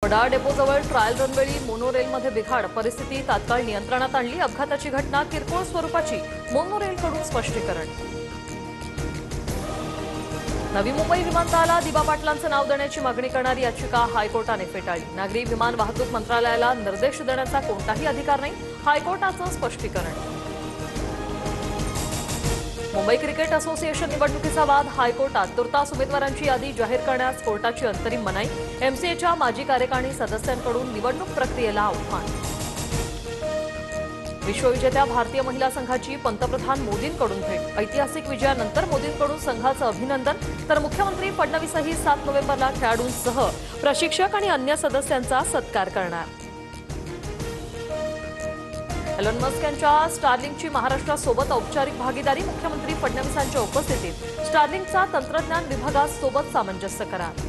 वडाळ डेपोजवळ trial रनवेळी मोनोरेलमध्ये बिघाड, परिस्थिती तात्काळ नियंत्रणात आणली। अपघाताची घटना किरकोळ स्वरूपाची, मोनोरेलकडून स्पष्टीकरण। नवी मुंबई विमानतळाला दिबा पाटलांचं नाव देण्याची मागणी करणारी याचिका हायकोर्टाने फेटाळली। नागरी विमान वाहतूक मंत्रालयाला निर्देश देण्याचा कोणताही अधिकार नाही, हायकोर्टाचं स्पष्टीकरण। मुंबई क्रिकेट असोसिएशन निवडणुकीचा वाद हायकोर्टात, तुर्तास उमेदवारांची यादी जाहीर करण्यास कोर्टाची अंतरिम मनाई। एमसीएच्या माजी कार्यकारी सदस्यांकडून निवडणूक प्रक्रियेला आव्हान। विश्वविजेत्या भारतीय महिला संघाची पंतप्रधान मोदींकडून भेट, ऐतिहासिक विजयानंतर मोदींकडून संघाचं अभिनंदन, तर मुख्यमंत्री फडणवीसही 7 नोव्हेंबरला खेळाडूंसह प्रशिक्षक आणि अन्य सदस्यांचा सत्कार करणार। एलन मस्क यांच्या स्टारलिंकची महाराष्ट्रासोबत औपचारिक भागीदारी, मुख्यमंत्री फडणवीसांच्या उपस्थितीत स्टारलिंकचा तंत्रज्ञान विभागासोबत सामंजस्य करार।